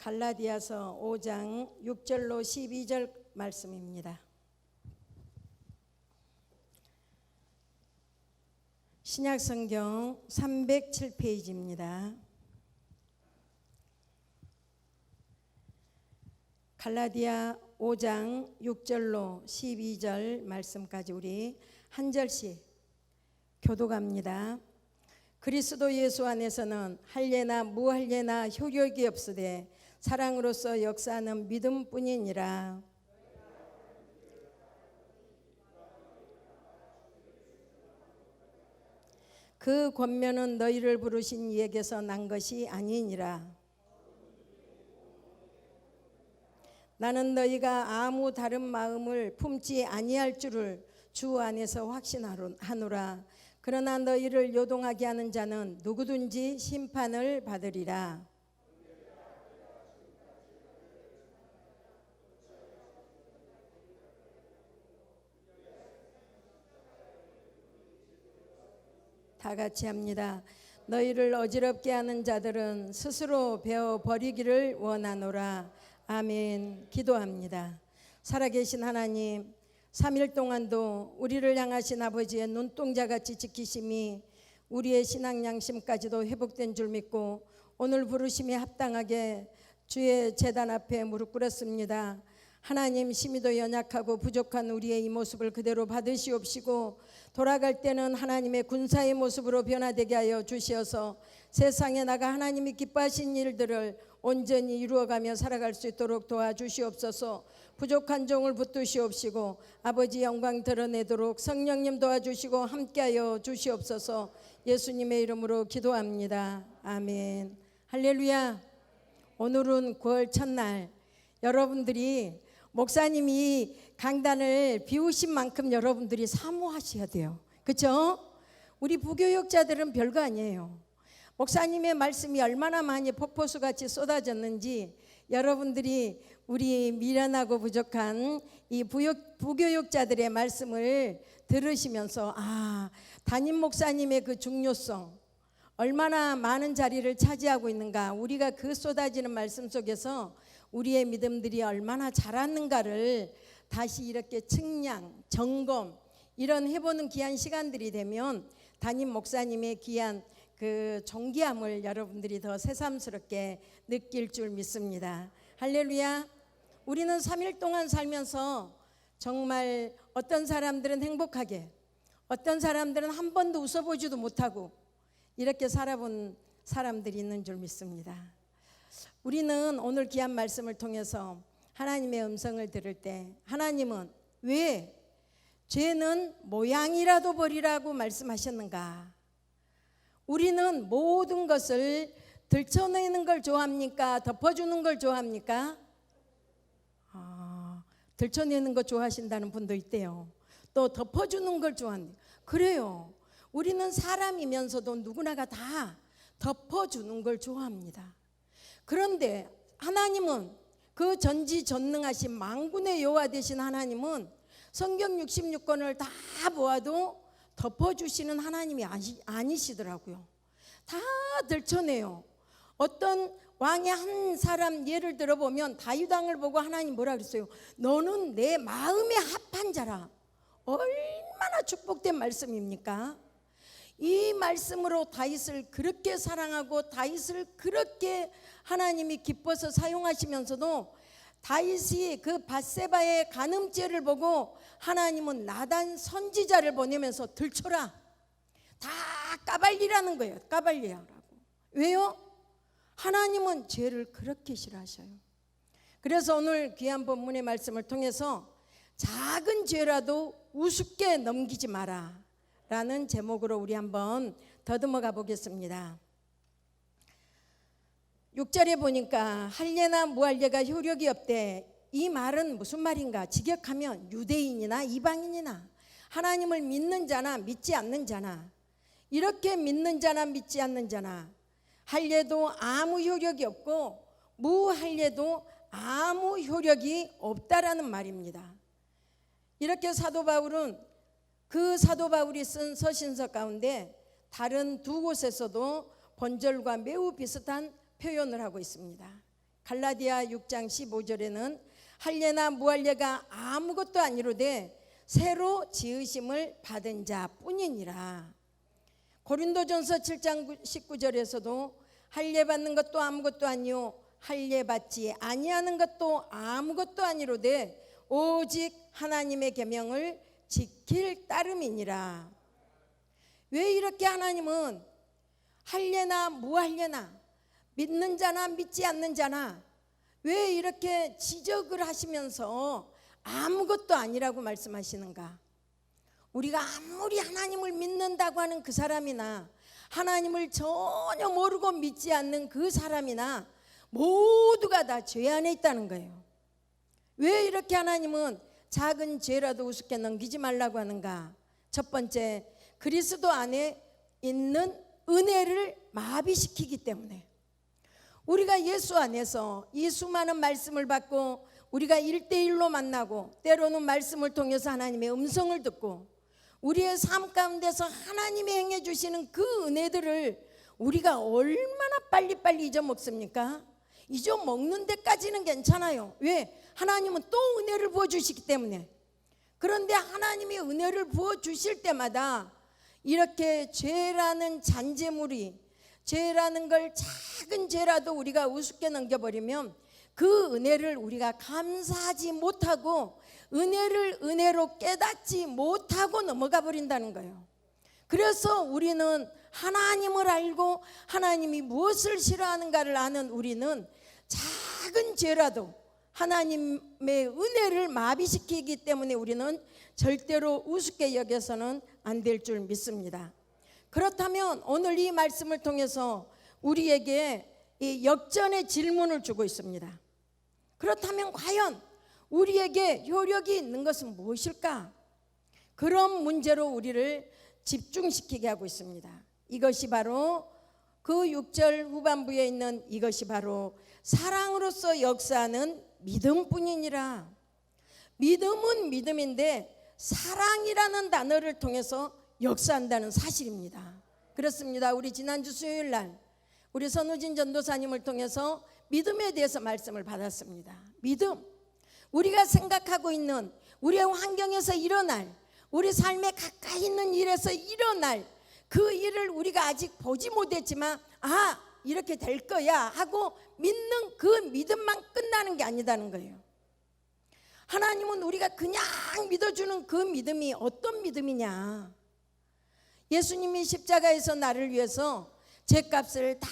갈라디아서 5장 6절로 12절 말씀입니다. 신약성경 307페이지입니다. 갈라디아 5장 6절로 12절 말씀까지 우리 한 절씩 교독합니다. 그리스도 예수 안에서는 할례나 무할례나 효력이 없으되 사랑으로서 역사하는 믿음뿐이니라. 그 권면은 너희를 부르신 이에게서 난 것이 아니니라. 나는 너희가 아무 다른 마음을 품지 아니할 줄을 주 안에서 확신하노라. 그러나 너희를 요동하게 하는 자는 누구든지 심판을 받으리라. 다 같이 합니다. 너희를 어지럽게 하는 자들은 스스로 베어 버리기를 원하노라. 아멘. 기도합니다. 살아계신 하나님, 3일 동안도 우리를 향하신 아버지의 눈동자같이 지키심이 우리의 신앙 양심까지도 회복된 줄 믿고 오늘 부르심에 합당하게 주의 제단 앞에 무릎 꿇었습니다. 하나님, 심히도 연약하고 부족한 우리의 이 모습을 그대로 받으시옵시고 돌아갈 때는 하나님의 군사의 모습으로 변화되게 하여 주시어서 세상에 나가 하나님이 기뻐하신 일들을 온전히 이루어가며 살아갈 수 있도록 도와주시옵소서. 부족한 종을 붙드시옵시고 아버지 영광 드러내도록 성령님 도와주시고 함께하여 주시옵소서. 예수님의 이름으로 기도합니다. 아멘. 할렐루야. 오늘은 9월 첫날, 여러분들이 목사님이 강단을 비우신 만큼 여러분들이 사모하셔야 돼요. 그렇죠? 우리 부교육자들은 별거 아니에요. 목사님의 말씀이 얼마나 많이 폭포수같이 쏟아졌는지 여러분들이 우리 미련하고 부족한 이 부교육자들의 말씀을 들으시면서 담임 목사님의 그 중요성, 얼마나 많은 자리를 차지하고 있는가, 우리가 그 쏟아지는 말씀 속에서 우리의 믿음들이 얼마나 자랐는가를 다시 이렇게 측량, 점검 이런 해보는 귀한 시간들이 되면 담임 목사님의 귀한 그 존귀함을 여러분들이 더 새삼스럽게 느낄 줄 믿습니다. 할렐루야. 우리는 3일 동안 살면서 정말 어떤 사람들은 행복하게, 어떤 사람들은 한 번도 웃어보지도 못하고 이렇게 살아본 사람들이 있는 줄 믿습니다. 우리는 오늘 귀한 말씀을 통해서 하나님의 음성을 들을 때 하나님은 왜 죄는 모양이라도 버리라고 말씀하셨는가? 우리는 모든 것을 들춰내는 걸 좋아합니까? 덮어주는 걸 좋아합니까? 들춰내는 거 좋아하신다는 분도 있대요. 또 덮어주는 걸 좋아합니다. 그래요. 우리는 사람이면서도 누구나가 다 덮어주는 걸 좋아합니다. 그런데 하나님은 그 전지전능하신 만군의 여호와 되신 하나님은 성경 66권을 다 보아도 덮어주시는 하나님이 아니시더라고요. 다 들춰내요. 어떤 왕의 한 사람 예를 들어보면 다윗 왕을 보고 하나님 뭐라 그랬어요? 너는 내 마음에 합한 자라. 얼마나 축복된 말씀입니까? 이 말씀으로 다윗을 그렇게 사랑하고 다윗을 그렇게 하나님이 기뻐서 사용하시면서도 다윗이 그 밧세바의 간음죄를 보고 하나님은 나단 선지자를 보내면서 들춰라. 다 까발리라는 거예요. 까발리라고. 왜요? 하나님은 죄를 그렇게 싫어하셔요. 그래서 오늘 귀한 본문의 말씀을 통해서 작은 죄라도 우습게 넘기지 마라 라는 제목으로 우리 한번 더듬어 가 보겠습니다. 6절에 보니까 할례나 무할례가 효력이 없대. 이 말은 무슨 말인가? 직역하면 유대인이나 이방인이나 하나님을 믿는 자나 믿지 않는 자나, 이렇게 믿는 자나 믿지 않는 자나 할례도 아무 효력이 없고 무할례도 아무 효력이 없다라는 말입니다. 이렇게 사도 바울은 그 사도 바울이 쓴 서신서 가운데 다른 두 곳에서도 본절과 매우 비슷한 표현을 하고 있습니다. 갈라디아 6장 15절에는 할례나 무할례가 아무것도 아니로되 새로 지으심을 받은 자뿐이니라. 고린도전서 7장 19절에서도 할례 받는 것도 아무것도 아니요 할례 받지 아니하는 것도 아무것도 아니로되 오직 하나님의 계명을 지킬 따름이니라. 왜 이렇게 하나님은 할례나 무할례나 믿는 자나 믿지 않는 자나 왜 이렇게 지적을 하시면서 아무것도 아니라고 말씀하시는가? 우리가 아무리 하나님을 믿는다고 하는 그 사람이나 하나님을 전혀 모르고 믿지 않는 그 사람이나 모두가 다 죄 안에 있다는 거예요. 왜 이렇게 하나님은 작은 죄라도 우습게 넘기지 말라고 하는가? 첫 번째, 그리스도 안에 있는 은혜를 마비시키기 때문에. 우리가 예수 안에서 이 수많은 말씀을 받고 우리가 1대1로 만나고 때로는 말씀을 통해서 하나님의 음성을 듣고 우리의 삶 가운데서 하나님이 행해 주시는 그 은혜들을 우리가 얼마나 빨리빨리 잊어먹습니까? 잊어먹는 데까지는 괜찮아요. 왜? 하나님은 또 은혜를 부어주시기 때문에. 그런데 하나님이 은혜를 부어주실 때마다 이렇게 죄라는 잔재물이, 죄라는 걸 작은 죄라도 우리가 우습게 넘겨버리면 그 은혜를 우리가 감사하지 못하고 은혜를 은혜로 깨닫지 못하고 넘어가 버린다는 거예요. 그래서 우리는 하나님을 알고 하나님이 무엇을 싫어하는가를 아는 우리는 작은 죄라도 하나님의 은혜를 마비시키기 때문에 우리는 절대로 우습게 여겨서는 안 될 줄 믿습니다. 그렇다면 오늘 이 말씀을 통해서 우리에게 이 역전의 질문을 주고 있습니다. 그렇다면 과연 우리에게 효력이 있는 것은 무엇일까? 그런 문제로 우리를 집중시키게 하고 있습니다. 이것이 바로 그 6절 후반부에 있는 이것이 바로 사랑으로서 역사하는 믿음뿐이니라. 믿음은 믿음인데 사랑이라는 단어를 통해서 역사한다는 사실입니다. 그렇습니다. 우리 지난주 수요일 날 우리 선우진 전도사님을 통해서 믿음에 대해서 말씀을 받았습니다. 믿음, 우리가 생각하고 있는 우리의 환경에서 일어날, 우리 삶에 가까이 있는 일에서 일어날 그 일을 우리가 아직 보지 못했지만 이렇게 될 거야 하고 믿는 그 믿음만 끝나는 게 아니다는 거예요. 하나님은 우리가 그냥 믿어주는 그 믿음이 어떤 믿음이냐? 예수님이 십자가에서 나를 위해서 죄값을 다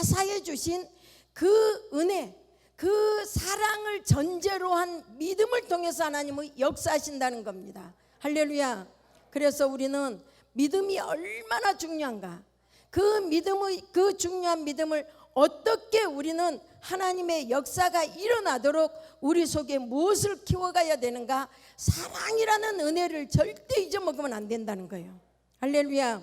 사해 주신 그 은혜, 그 사랑을 전제로 한 믿음을 통해서 하나님은 역사하신다는 겁니다. 할렐루야. 그래서 우리는 믿음이 얼마나 중요한가, 그 믿음의, 그 중요한 믿음을 어떻게 우리는 하나님의 역사가 일어나도록 우리 속에 무엇을 키워가야 되는가? 사랑이라는 은혜를 절대 잊어먹으면 안 된다는 거예요. 할렐루야.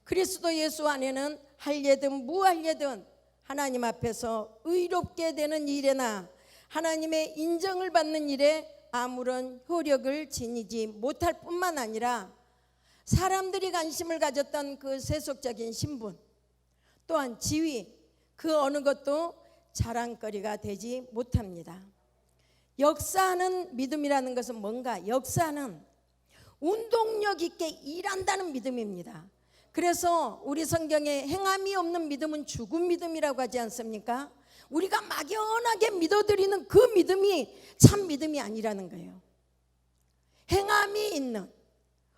그리스도 예수 안에는 할례든 무할례든 하나님 앞에서 의롭게 되는 일에나 하나님의 인정을 받는 일에 아무런 효력을 지니지 못할 뿐만 아니라 사람들이 관심을 가졌던 그 세속적인 신분 또한 지위, 그 어느 것도 자랑거리가 되지 못합니다. 역사하는 믿음이라는 것은 뭔가? 역사는 운동력 있게 일한다는 믿음입니다. 그래서 우리 성경에 행함이 없는 믿음은 죽은 믿음이라고 하지 않습니까? 우리가 막연하게 믿어드리는 그 믿음이 참 믿음이 아니라는 거예요. 행함이 있는,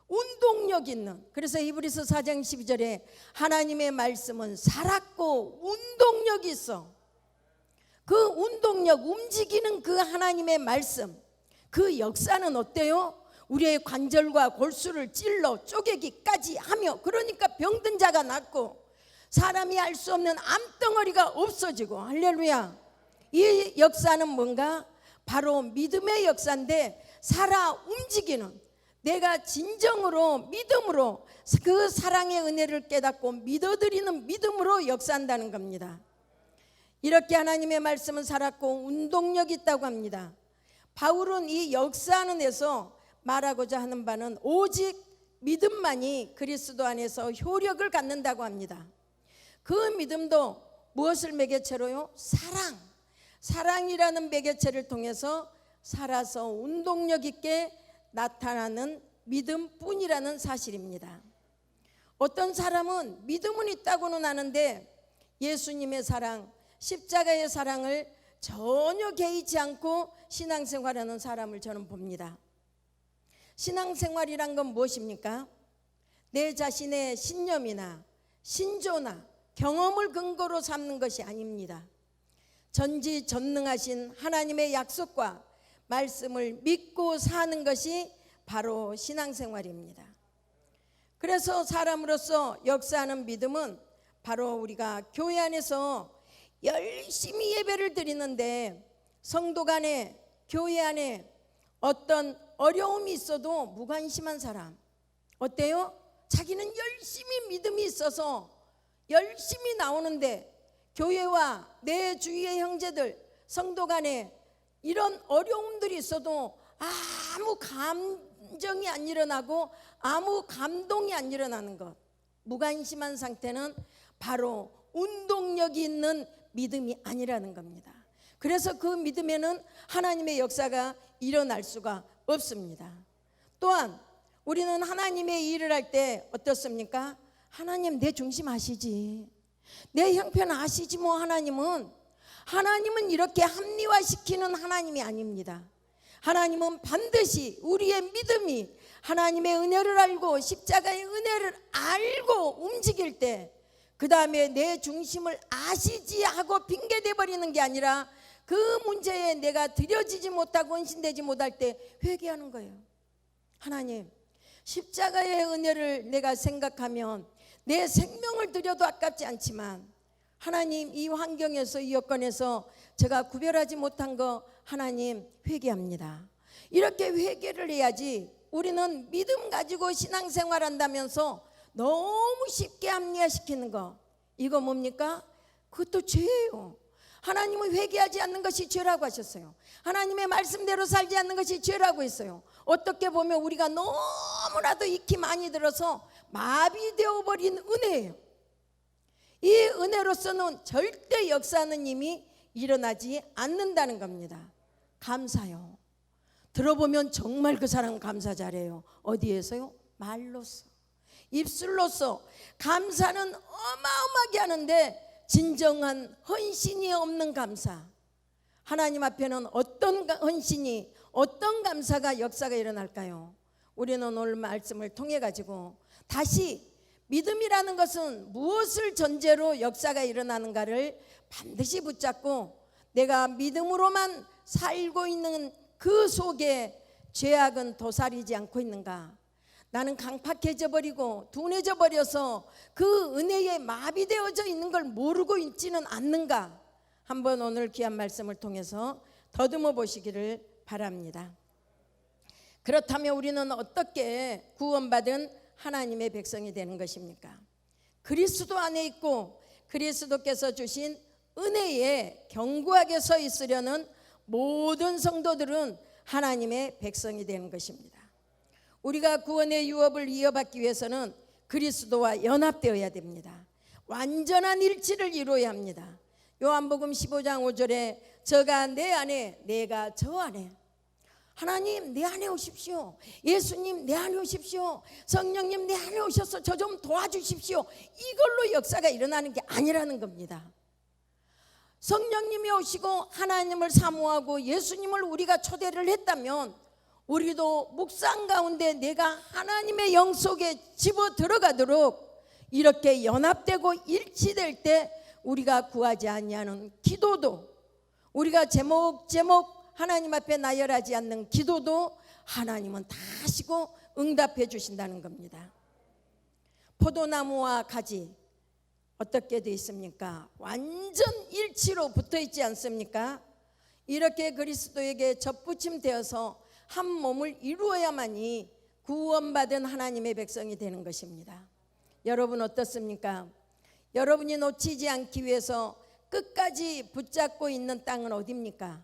운동력 있는. 그래서 히브리서 4장 12절에 하나님의 말씀은 살았고 운동력이 있어. 그 운동력, 움직이는 그 하나님의 말씀, 그 역사는 어때요? 우리의 관절과 골수를 찔러 쪼개기까지 하며, 그러니까 병든 자가 낫고 사람이 알 수 없는 암덩어리가 없어지고. 할렐루야. 이 역사는 뭔가? 바로 믿음의 역사인데 살아 움직이는, 내가 진정으로 믿음으로 그 사랑의 은혜를 깨닫고 믿어드리는 믿음으로 역사한다는 겁니다. 이렇게 하나님의 말씀은 살았고 운동력이 있다고 합니다. 바울은 이 역사하는 데서 말하고자 하는 바는 오직 믿음만이 그리스도 안에서 효력을 갖는다고 합니다. 그 믿음도 무엇을 매개체로요? 사랑. 사랑이라는 매개체를 통해서 살아서 운동력 있게 나타나는 믿음뿐이라는 사실입니다. 어떤 사람은 믿음은 있다고는 하는데 예수님의 사랑, 십자가의 사랑을 전혀 개의치 않고 신앙생활하는 사람을 저는 봅니다. 신앙생활이란 건 무엇입니까? 내 자신의 신념이나 신조나 경험을 근거로 삼는 것이 아닙니다. 전지전능하신 하나님의 약속과 말씀을 믿고 사는 것이 바로 신앙생활입니다. 그래서 사람으로서 역사하는 믿음은 바로 우리가 교회 안에서 열심히 예배를 드리는데 성도 간에 교회 안에 어떤 어려움이 있어도 무관심한 사람, 어때요? 자기는 열심히 믿음이 있어서 열심히 나오는데 교회와 내 주위의 형제들, 성도 간에 이런 어려움들이 있어도 아무 감정이 안 일어나고 아무 감동이 안 일어나는 것, 무관심한 상태는 바로 운동력이 있는 믿음이 아니라는 겁니다. 그래서 그 믿음에는 하나님의 역사가 일어날 수가 없습니다. 또한 우리는 하나님의 일을 할 때 어떻습니까? 하나님 내 중심 아시지, 내 형편 아시지. 뭐 하나님은 이렇게 합리화시키는 하나님이 아닙니다. 하나님은 반드시 우리의 믿음이 하나님의 은혜를 알고 십자가의 은혜를 알고 움직일 때 그 다음에 내 중심을 아시지 하고 핑계대 버리는 게 아니라 그 문제에 내가 드려지지 못하고 헌신되지 못할 때 회개하는 거예요. 하나님, 십자가의 은혜를 내가 생각하면 내 생명을 드려도 아깝지 않지만 하나님, 이 환경에서 이 여건에서 제가 구별하지 못한 거 하나님 회개합니다. 이렇게 회개를 해야지. 우리는 믿음 가지고 신앙생활 한다면서 너무 쉽게 합리화시키는 거, 이거 뭡니까? 그것도 죄예요. 하나님은 회개하지 않는 것이 죄라고 하셨어요. 하나님의 말씀대로 살지 않는 것이 죄라고 했어요. 어떻게 보면 우리가 너무나도 익히 많이 들어서 마비되어 버린 은혜예요. 이 은혜로서는 절대 역사하는 힘이 일어나지 않는다는 겁니다. 감사요. 들어보면 정말 그 사람 감사 잘해요. 어디에서요? 말로써, 입술로써 감사는 어마어마하게 하는데 진정한 헌신이 없는 감사, 하나님 앞에는 어떤 헌신이, 어떤 감사가, 역사가 일어날까요? 우리는 오늘 말씀을 통해 가지고 다시 믿음이라는 것은 무엇을 전제로 역사가 일어나는가를 반드시 붙잡고 내가 믿음으로만 살고 있는 그 속에 죄악은 도사리지 않고 있는가, 나는 강팍해져 버리고 둔해져 버려서 그 은혜에 마비되어져 있는 걸 모르고 있지는 않는가, 한번 오늘 귀한 말씀을 통해서 더듬어 보시기를 바랍니다. 그렇다면 우리는 어떻게 구원받은 하나님의 백성이 되는 것입니까? 그리스도 안에 있고 그리스도께서 주신 은혜에 견고하게 서 있으려는 모든 성도들은 하나님의 백성이 되는 것입니다. 우리가 구원의 유업을 이어받기 위해서는 그리스도와 연합되어야 됩니다. 완전한 일치를 이루어야 합니다. 요한복음 15장 5절에 저가 내 안에 내가 저 안에, 하나님 내 안에 오십시오, 예수님 내 안에 오십시오, 성령님 내 안에 오셔서 저 좀 도와주십시오, 이걸로 역사가 일어나는 게 아니라는 겁니다. 성령님이 오시고 하나님을 사모하고 예수님을 우리가 초대를 했다면 우리도 묵상 가운데 내가 하나님의 영 속에 집어 들어가도록 이렇게 연합되고 일치될 때 우리가 구하지 아니하는 기도도, 우리가 제목제목 하나님 앞에 나열하지 않는 기도도 하나님은 다 하시고 응답해 주신다는 겁니다. 포도나무와 가지 어떻게 되어 있습니까? 완전 일치로 붙어 있지 않습니까? 이렇게 그리스도에게 접붙임되어서 한 몸을 이루어야만이 구원받은 하나님의 백성이 되는 것입니다. 여러분 어떻습니까? 여러분이 놓치지 않기 위해서 끝까지 붙잡고 있는 땅은 어디입니까?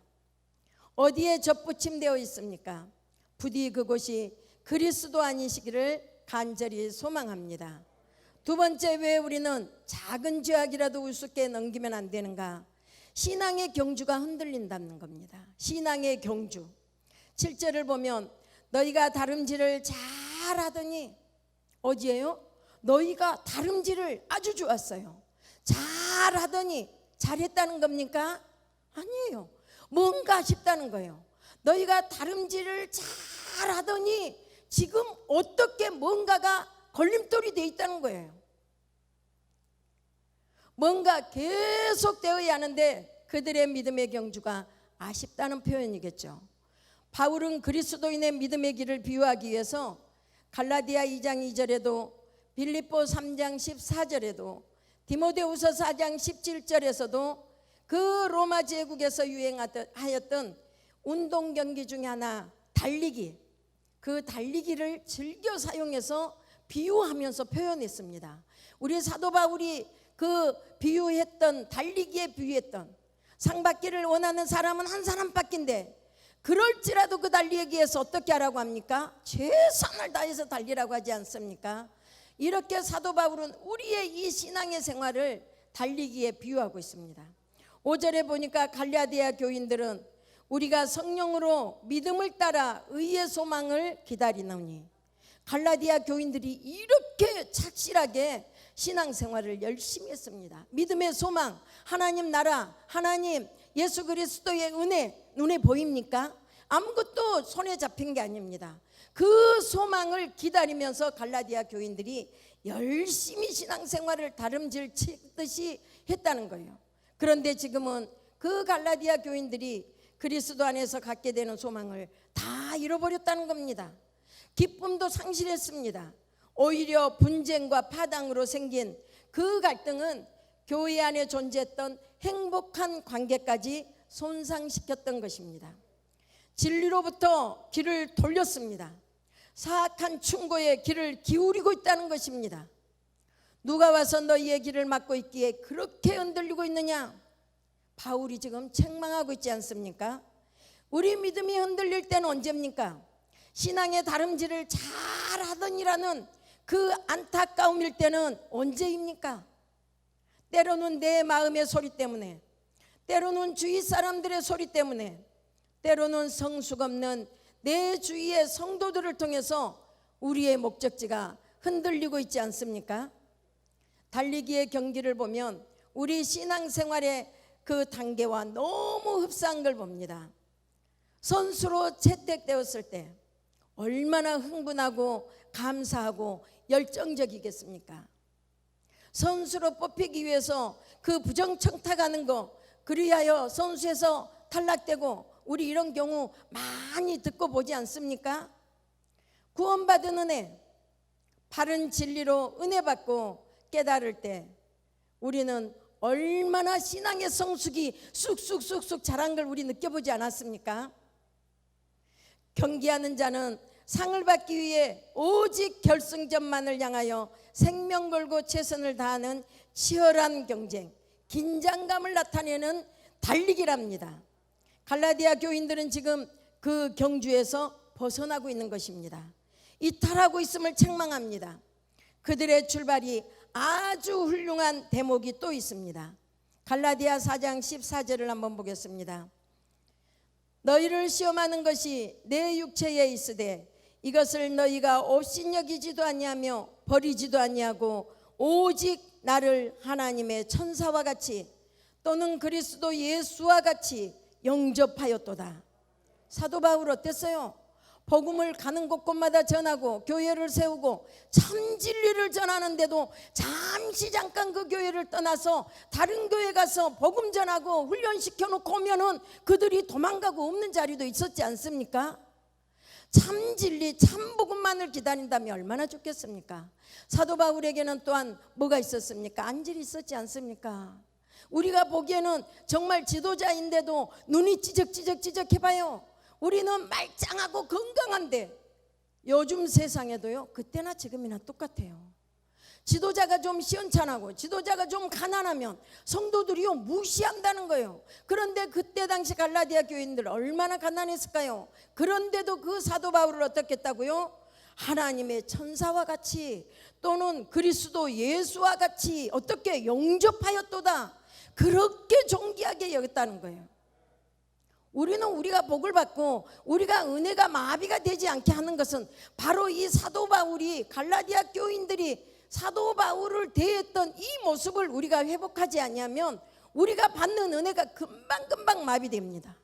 어디에 접붙임되어 있습니까? 부디 그곳이 그리스도 아니시기를 간절히 소망합니다. 두 번째, 왜 우리는 작은 죄악이라도 우습게 넘기면 안 되는가? 신앙의 경주가 흔들린다는 겁니다. 신앙의 경주. 7절을 보면 너희가 다름질을 잘하더니, 어디예요? 너희가 다름질을 아주 좋았어요. 잘하더니 잘했다는 겁니까? 아니에요. 뭔가 싶다는 거예요. 너희가 다름질을 잘하더니 지금 어떻게 뭔가가 걸림돌이 돼 있다는 거예요. 뭔가 계속 되어야 하는데 그들의 믿음의 경주가 아쉽다는 표현이겠죠. 바울은 그리스도인의 믿음의 길을 비유하기 위해서 갈라디아 2장 2절에도 빌립보 3장 14절에도 디모데후서 4장 17절에서도 그 로마 제국에서 유행하였던 운동 경기 중에 하나, 달리기, 그 달리기를 즐겨 사용해서 비유하면서 표현했습니다. 우리 사도 바울이 그 비유했던, 달리기에 비유했던, 상 받기를 원하는 사람은 한 사람밖인데 그럴지라도 그 달리기에서 어떻게 하라고 합니까? 최선을 다해서 달리라고 하지 않습니까? 이렇게 사도 바울은 우리의 이 신앙의 생활을 달리기에 비유하고 있습니다. 5절에 보니까 갈라디아 교인들은 우리가 성령으로 믿음을 따라 의의 소망을 기다리노니, 갈라디아 교인들이 이렇게 착실하게 신앙생활을 열심히 했습니다. 믿음의 소망, 하나님 나라, 하나님 예수 그리스도의 은혜 눈에 보입니까? 아무것도 손에 잡힌 게 아닙니다. 그 소망을 기다리면서 갈라디아 교인들이 열심히 신앙생활을 다름질 치듯이 했다는 거예요. 그런데 지금은 그 갈라디아 교인들이 그리스도 안에서 갖게 되는 소망을 다 잃어버렸다는 겁니다. 기쁨도 상실했습니다. 오히려 분쟁과 파당으로 생긴 그 갈등은 교회 안에 존재했던 행복한 관계까지 손상시켰던 것입니다. 진리로부터 길을 돌렸습니다. 사악한 충고에 길을 기울이고 있다는 것입니다. 누가 와서 너희의 길을 막고 있기에 그렇게 흔들리고 있느냐? 바울이 지금 책망하고 있지 않습니까? 우리 믿음이 흔들릴 때는 언제입니까? 신앙의 다름질을 잘하더니라는 그 안타까움일 때는 언제입니까? 때로는 내 마음의 소리 때문에, 때로는 주위 사람들의 소리 때문에, 때로는 성수가 없는 내 주위의 성도들을 통해서 우리의 목적지가 흔들리고 있지 않습니까? 달리기의 경기를 보면 우리 신앙생활의 그 단계와 너무 흡사한 걸 봅니다. 선수로 채택되었을 때 얼마나 흥분하고 감사하고 열정적이겠습니까? 선수로 뽑히기 위해서 그 부정청탁하는 거, 그리하여 선수에서 탈락되고, 우리 이런 경우 많이 듣고 보지 않습니까? 구원받은 은혜, 바른 진리로 은혜 받고 깨달을 때 우리는 얼마나 신앙의 성숙이 쑥쑥쑥쑥 자란 걸 우리 느껴보지 않았습니까? 경기하는 자는 상을 받기 위해 오직 결승점만을 향하여 생명 걸고 최선을 다하는 치열한 경쟁, 긴장감을 나타내는 달리기랍니다. 갈라디아 교인들은 지금 그 경주에서 벗어나고 있는 것입니다. 이탈하고 있음을 책망합니다. 그들의 출발이 아주 훌륭한 대목이 또 있습니다. 갈라디아 4장 14절을 한번 보겠습니다. 너희를 시험하는 것이 내 육체에 있으되 이것을 너희가 업신여기지도 아니하며 버리지도 아니하고 오직 나를 하나님의 천사와 같이 또는 그리스도 예수와 같이 영접하였도다. 사도 바울 어땠어요? 복음을 가는 곳곳마다 전하고 교회를 세우고 참 진리를 전하는데도 잠깐 그 교회를 떠나서 다른 교회 가서 복음 전하고 훈련시켜 놓고 오면은 그들이 도망가고 없는 자리도 있었지 않습니까? 참 진리, 참 복음만을 기다린다면 얼마나 좋겠습니까? 사도 바울에게는 또한 뭐가 있었습니까? 안질이 있었지 않습니까? 우리가 보기에는 정말 지도자인데도 눈이 찌적찌적 해봐요. 우리는 말짱하고 건강한데 요즘 세상에도요, 그때나 지금이나 똑같아요. 지도자가 좀 시원찮하고 지도자가 좀 가난하면 성도들이요 무시한다는 거예요. 그런데 그때 당시 갈라디아 교인들 얼마나 가난했을까요? 그런데도 그 사도 바울을 어떻게 했다고요? 하나님의 천사와 같이 또는 그리스도 예수와 같이 어떻게 영접하였도다. 그렇게 존귀하게 여겼다는 거예요. 우리는 우리가 복을 받고 우리가 은혜가 마비가 되지 않게 하는 것은 바로 이 사도 바울이 갈라디아 교인들이 사도 바울을 대했던 이 모습을 우리가 회복하지 않으면 우리가 받는 은혜가 금방금방 마비됩니다.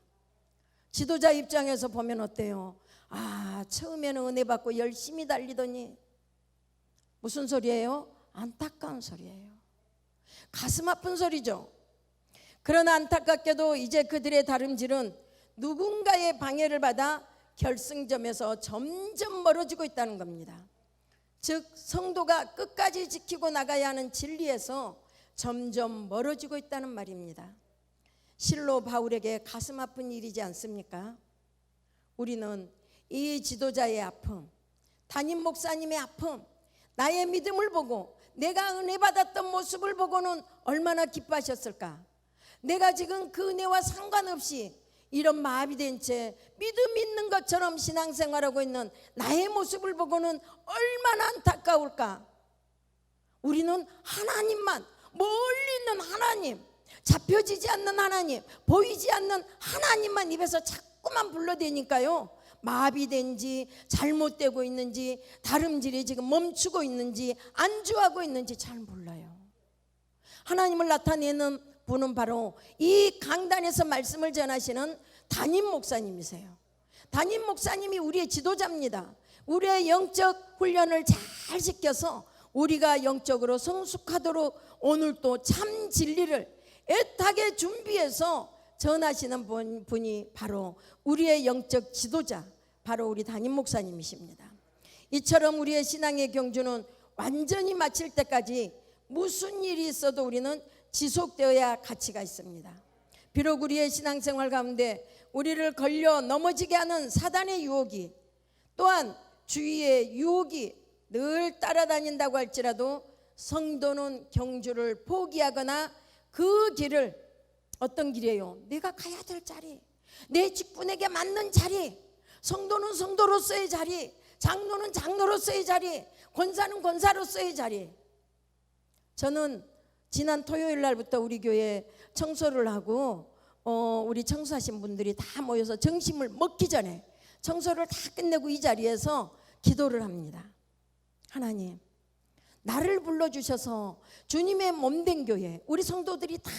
지도자 입장에서 보면 어때요? 처음에는 은혜 받고 열심히 달리더니 무슨 소리예요? 안타까운 소리예요. 가슴 아픈 소리죠. 그러나 안타깝게도 이제 그들의 다름질은 누군가의 방해를 받아 결승점에서 점점 멀어지고 있다는 겁니다. 즉 성도가 끝까지 지키고 나가야 하는 진리에서 점점 멀어지고 있다는 말입니다. 실로 바울에게 가슴 아픈 일이지 않습니까? 우리는 이 지도자의 아픔, 담임 목사님의 아픔, 나의 믿음을 보고 내가 은혜 받았던 모습을 보고는 얼마나 기뻐하셨을까? 내가 지금 그 은혜와 상관없이 이런 마비된 채 믿음 있는 것처럼 신앙생활하고 있는 나의 모습을 보고는 얼마나 안타까울까? 우리는 하나님만, 멀리 있는 하나님, 잡혀지지 않는 하나님, 보이지 않는 하나님만 입에서 자꾸만 불러대니까요, 마비된지 잘못되고 있는지 다름질이 지금 멈추고 있는지 안주하고 있는지 잘 몰라요. 하나님을 나타내는 분은 바로 이 강단에서 말씀을 전하시는 담임 목사님이세요. 담임 목사님이 우리의 지도자입니다. 우리의 영적 훈련을 잘 시켜서 우리가 영적으로 성숙하도록 오늘 또 참 진리를 애타게 준비해서 전하시는 분이 바로 우리의 영적 지도자, 바로 우리 담임 목사님이십니다. 이처럼 우리의 신앙의 경주는 완전히 마칠 때까지 무슨 일이 있어도 우리는 지속되어야 가치가 있습니다. 비록 우리의 신앙생활 가운데 우리를 걸려 넘어지게 하는 사단의 유혹이, 또한 주위의 유혹이 늘 따라다닌다고 할지라도 성도는 경주를 포기하거나 그 길을, 어떤 길이에요? 내가 가야 될 자리, 내 직분에게 맞는 자리, 성도는 성도로서의 자리, 장로는 장로로서의 자리, 권사는 권사로서의 자리. 저는 지난 토요일 날부터 우리 교회 청소를 하고 우리 청소하신 분들이 다 모여서 점심을 먹기 전에 청소를 다 끝내고 이 자리에서 기도를 합니다. 하나님, 나를 불러주셔서 주님의 몸된 교회, 우리 성도들이 다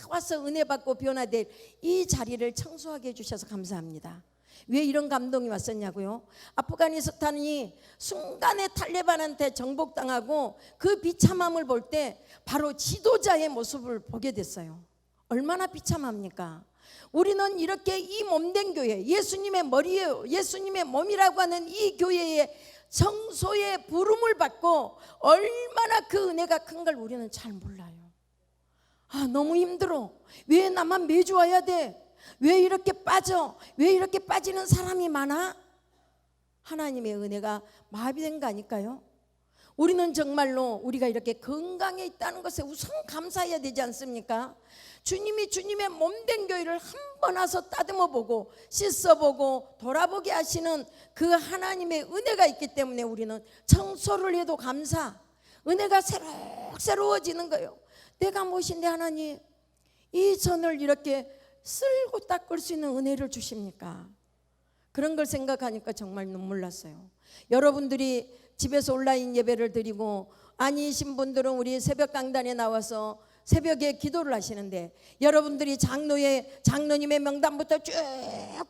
와서 은혜 받고 변화될 이 자리를 청소하게 해주셔서 감사합니다. 왜 이런 감동이 왔었냐고요? 아프가니스탄이 순간에 탈레반한테 정복당하고 그 비참함을 볼 때 바로 지도자의 모습을 보게 됐어요. 얼마나 비참합니까? 우리는 이렇게 이 몸된 교회, 예수님의 머리예요, 예수님의 몸이라고 하는 이 교회의 청소의 부름을 받고 얼마나 그 은혜가 큰 걸 우리는 잘 몰라요. 너무 힘들어. 왜 나만 매주 와야 돼? 왜 이렇게 빠져? 왜 이렇게 빠지는 사람이 많아? 하나님의 은혜가 마비된 거 아닐까요? 우리는 정말로 우리가 이렇게 건강해 있다는 것에 우선 감사해야 되지 않습니까? 주님이 주님의 몸된 교회를 한 번 와서 따듬어보고 씻어보고 돌아보게 하시는 그 하나님의 은혜가 있기 때문에 우리는 청소를 해도 감사, 은혜가 새로워지는 거예요. 내가 무엇인데 하나님 이 전을 이렇게 쓸고 닦을 수 있는 은혜를 주십니까? 그런 걸 생각하니까 정말 눈물 났어요. 여러분들이 집에서 온라인 예배를 드리고 아니신 분들은 우리 새벽 강단에 나와서 새벽에 기도를 하시는데, 여러분들이 장로님의 명단부터 쭉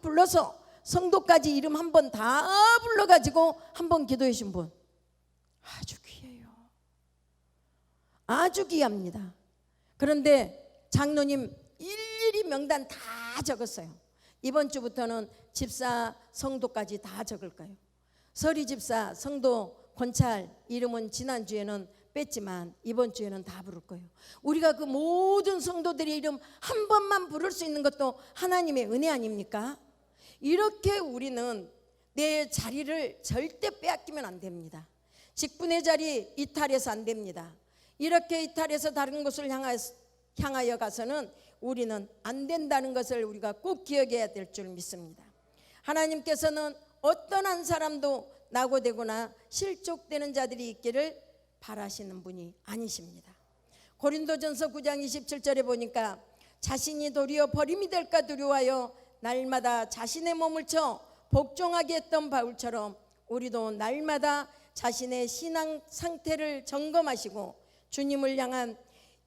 불러서 성도까지 이름 한 번 다 불러가지고 한 번 기도해 주신 분 아주 귀해요. 아주 귀합니다. 그런데 장로님 일일이 명단 다 적었어요. 이번 주부터는 집사 성도까지 다 적을 거예요. 서리 집사 성도 권찰 이름은 지난주에는 뺐지만 이번 주에는 다 부를 거예요. 우리가 그 모든 성도들의 이름 한 번만 부를 수 있는 것도 하나님의 은혜 아닙니까? 이렇게 우리는 내 자리를 절대 빼앗기면 안 됩니다. 직분의 자리 이탈해서 안 됩니다. 이렇게 이탈해서 다른 곳을 향하여 가서는 우리는 안 된다는 것을 우리가 꼭 기억해야 될 줄 믿습니다. 하나님께서는 어떤 한 사람도 낙오되거나 실족되는 자들이 있기를 바라시는 분이 아니십니다. 고린도전서 9장 27절에 보니까 자신이 도리어 버림이 될까 두려워하여 날마다 자신의 몸을 쳐 복종하게 했던 바울처럼 우리도 날마다 자신의 신앙 상태를 점검하시고 주님을 향한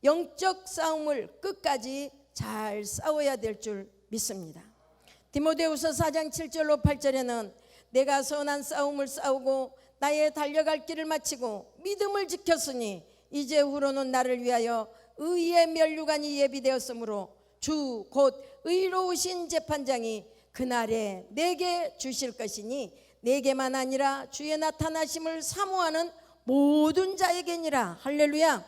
영적 싸움을 끝까지 잘 싸워야 될 줄 믿습니다. 디모데후서 4장 7절로 8절에는 내가 선한 싸움을 싸우고 나의 달려갈 길을 마치고 믿음을 지켰으니 이제 후로는 나를 위하여 의의 면류관이 예비되었으므로 주 곧 의로우신 재판장이 그날에 내게 주실 것이니 내게만 아니라 주의 나타나심을 사모하는 모든 자에게니라. 할렐루야.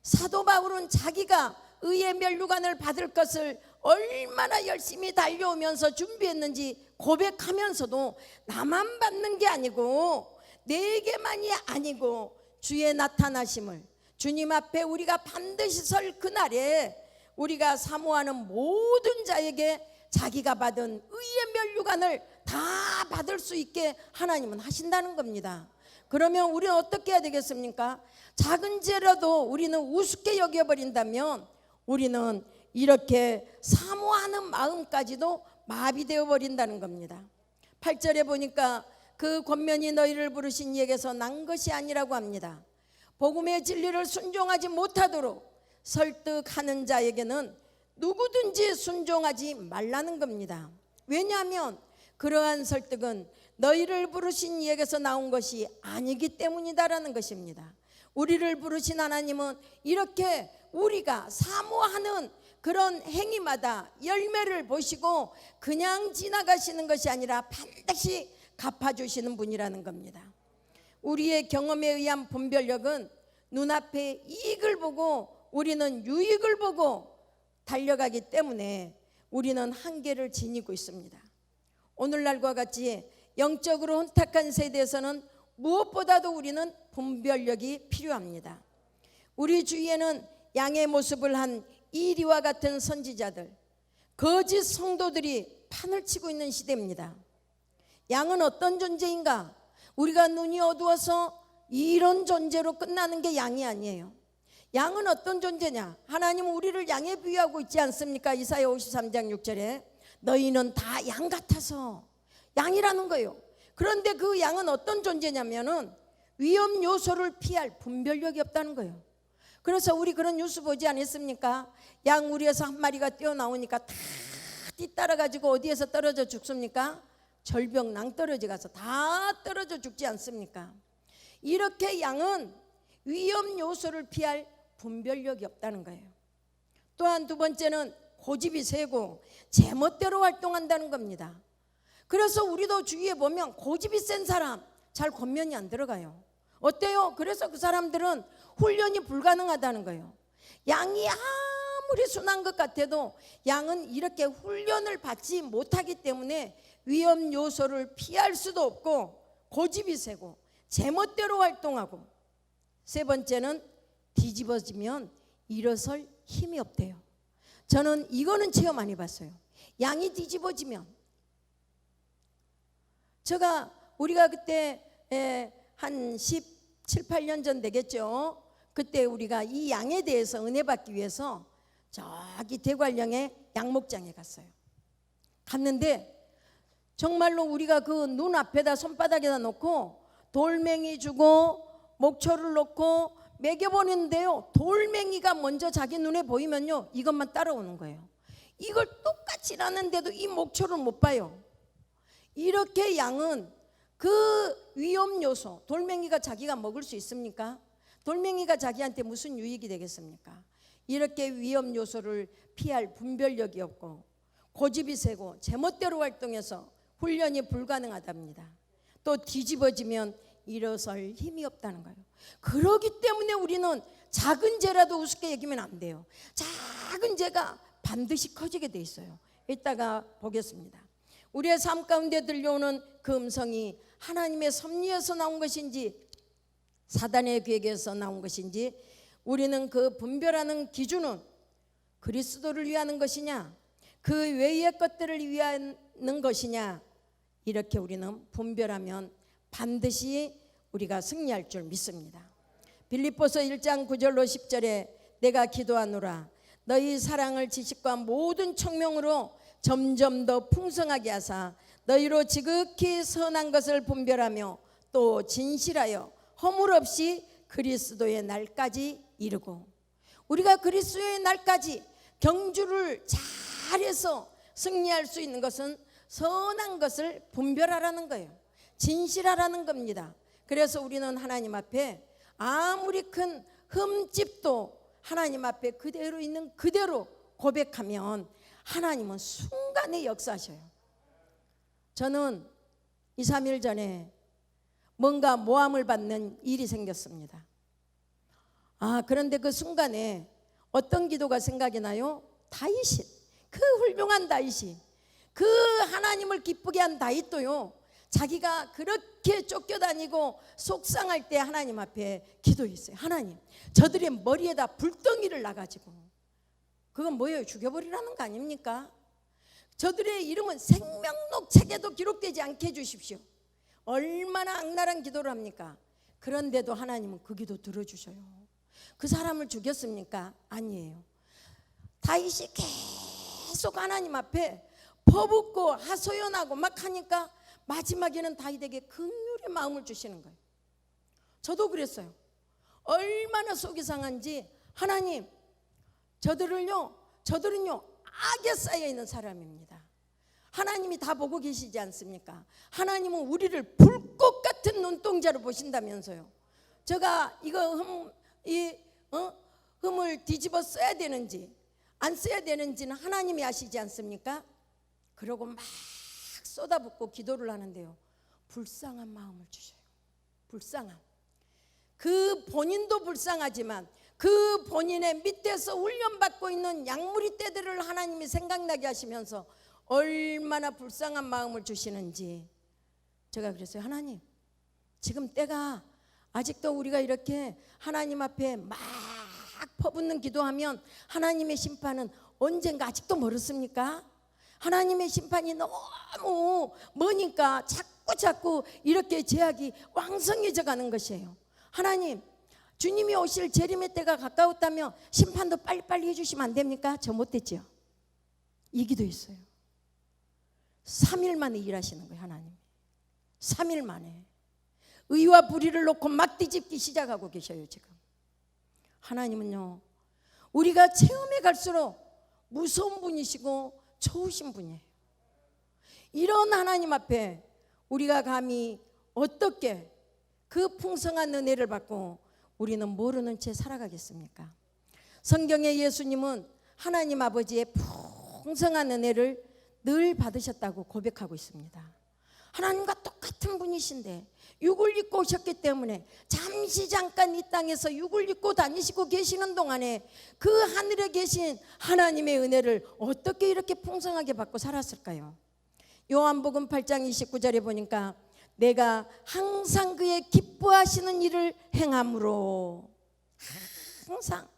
사도 바울은 자기가 의의 면류관을 받을 것을 얼마나 열심히 달려오면서 준비했는지 고백하면서도 나만 받는 게 아니고 내게만이 아니고 주의 나타나심을, 주님 앞에 우리가 반드시 설 그날에 우리가 사모하는 모든 자에게 자기가 받은 의의 면류관을 다 받을 수 있게 하나님은 하신다는 겁니다. 그러면 우리는 어떻게 해야 되겠습니까? 작은 죄라도 우리는 우습게 여겨버린다면 우리는 이렇게 사모하는 마음까지도 마비되어 버린다는 겁니다. 8절에 보니까 그 권면이 너희를 부르신 이에게서 난 것이 아니라고 합니다. 복음의 진리를 순종하지 못하도록 설득하는 자에게는 누구든지 순종하지 말라는 겁니다. 왜냐하면 그러한 설득은 너희를 부르신 이에게서 나온 것이 아니기 때문이다라는 것입니다. 우리를 부르신 하나님은 이렇게 우리가 사모하는 그런 행위마다 열매를 보시고 그냥 지나가시는 것이 아니라 반드시 갚아주시는 분이라는 겁니다. 우리의 경험에 의한 분별력은 눈앞에 이익을 보고 우리는 유익을 보고 달려가기 때문에 우리는 한계를 지니고 있습니다. 오늘날과 같이 영적으로 혼탁한 세대에서는 무엇보다도 우리는 분별력이 필요합니다. 우리 주위에는 양의 모습을 한 이리와 같은 선지자들, 거짓 성도들이 판을 치고 있는 시대입니다. 양은 어떤 존재인가? 우리가 눈이 어두워서 이런 존재로 끝나는 게 양이 아니에요. 양은 어떤 존재냐? 하나님은 우리를 양에 비유하고 있지 않습니까? 이사야 53장 6절에 너희는 다 양 같아서, 양이라는 거예요. 그런데 그 양은 어떤 존재냐면은 위험 요소를 피할 분별력이 없다는 거예요. 그래서 우리 그런 뉴스 보지 않았습니까? 양 우리에서 한 마리가 뛰어나오니까 다 뒤따라 가지고 어디에서 떨어져 죽습니까? 절벽 낭떠러지 가서 다 떨어져 죽지 않습니까? 이렇게 양은 위험 요소를 피할 분별력이 없다는 거예요. 또한 두 번째는 고집이 세고 제멋대로 활동한다는 겁니다. 그래서 우리도 주위에 보면 고집이 센 사람 잘 권면이 안 들어가요. 어때요? 그래서 그 사람들은 훈련이 불가능하다는 거예요. 양이 아무리 순한 것 같아도 양은 이렇게 훈련을 받지 못하기 때문에 위험 요소를 피할 수도 없고 고집이 세고 제멋대로 활동하고, 세 번째는 뒤집어지면 일어설 힘이 없대요. 저는 이거는 체험 많이 봤어요. 양이 뒤집어지면, 우리가 그때 한 17, 18년 전 되겠죠. 그때 우리가 이 양에 대해서 은혜 받기 위해서 저기 대관령의 양목장에 갔는데 정말로 우리가 그 눈 앞에다 손바닥에다 놓고 돌멩이 주고 목초를 놓고 먹여보는데요, 돌멩이가 먼저 자기 눈에 보이면요 이것만 따라오는 거예요. 이걸 똑같이 하는데도 이 목초를 못 봐요. 이렇게 양은 그 위험 요소, 돌멩이가 자기가 먹을 수 있습니까? 돌멩이가 자기한테 무슨 유익이 되겠습니까? 이렇게 위험 요소를 피할 분별력이 없고 고집이 세고 제멋대로 활동해서 훈련이 불가능하답니다. 또 뒤집어지면 일어설 힘이 없다는 거예요. 그렇기 때문에 우리는 작은 죄라도 우습게 여기면 안 돼요. 작은 죄가 반드시 커지게 돼 있어요. 이따가 보겠습니다. 우리의 삶 가운데 들려오는 그 음성이 하나님의 섭리에서 나온 것인지 사단의 계획에서 나온 것인지, 우리는 그 분별하는 기준은 그리스도를 위하는 것이냐 그 외의 것들을 위하는 것이냐, 이렇게 우리는 분별하면 반드시 우리가 승리할 줄 믿습니다. 빌립보서 1장 9절로 10절에 내가 기도하노라. 너희 사랑을 지식과 모든 청명으로 점점 더 풍성하게 하사 너희로 지극히 선한 것을 분별하며 또 진실하여 허물 없이 그리스도의 날까지 이르고, 우리가 그리스도의 날까지 경주를 잘해서 승리할 수 있는 것은 선한 것을 분별하라는 거예요. 진실하라는 겁니다. 그래서 우리는 하나님 앞에 아무리 큰 흠집도 하나님 앞에 그대로 있는 그대로 고백하면 하나님은 순간에 역사하셔요. 저는 2, 3일 전에 뭔가 모함을 받는 일이 생겼습니다. 그런데 그 순간에 어떤 기도가 생각이 나요? 다윗이, 그 훌륭한 다윗이, 그 하나님을 기쁘게 한 다윗도요, 자기가 그렇게 쫓겨다니고 속상할 때 하나님 앞에 기도했어요. 하나님, 저들의 머리에다 불덩이를 놔가지고, 그건 뭐예요? 죽여버리라는 거 아닙니까? 저들의 이름은 생명록 책에도 기록되지 않게 해주십시오. 얼마나 악랄한 기도를 합니까? 그런데도 하나님은 그 기도 들어주셔요. 그 사람을 죽였습니까? 아니에요. 다윗이 계속 하나님 앞에 퍼붓고 하소연하고 막 하니까 마지막에는 다윗에게 긍휼의 마음을 주시는 거예요. 저도 얼마나 속이 상한지, 하나님, 저들은요 악에 쌓여 있는 사람입니다. 하나님이 다 보고 계시지 않습니까? 하나님은 우리를 불꽃 같은 눈동자로 보신다면서요. 제가 이거 흠을 뒤집어 써야 되는지 안 써야 되는지는 하나님이 아시지 않습니까? 그러고 막 쏟아붓고 기도를 하는데요, 불쌍한 마음을 주셔요. 불쌍함. 그 본인도 불쌍하지만 그 본인의 밑에서 훈련받고 있는 양무리 떼들을 하나님이 생각나게 하시면서 얼마나 불쌍한 마음을 주시는지, 제가 그랬어요. 하나님, 지금 때가 아직도 우리가 이렇게 하나님 앞에 막 퍼붓는 기도하면 하나님의 심판은 언젠가 아직도 멀었습니까? 하나님의 심판이 너무 머니까 자꾸 이렇게 죄악이 왕성해져 가는 것이에요. 하나님, 주님이 오실 재림의 때가 가까웠다면 심판도 빨리빨리 해주시면 안 됩니까? 저 못됐죠? 이 기도했어요. 3일 만에 일하시는 거예요. 하나님 3일 만에 의와 불의를 놓고 막 뒤집기 시작하고 계셔요. 지금 하나님은요, 우리가 체험해 갈수록 무서운 분이시고 좋으신 분이에요. 이런 하나님 앞에 우리가 감히 어떻게 그 풍성한 은혜를 받고 우리는 모르는 채 살아가겠습니까? 성경의 예수님은 하나님 아버지의 풍성한 은혜를 늘 받으셨다고 고백하고 있습니다. 하나님과 똑같은 분이신데 육을 입고 오셨기 때문에 잠깐 이 땅에서 육을 입고 다니시고 계시는 동안에 그 하늘에 계신 하나님의 은혜를 어떻게 이렇게 풍성하게 받고 살았을까요? 요한복음 8장 29절에 보니까 내가 항상 그의 기뻐하시는 일을 행함으로, 항상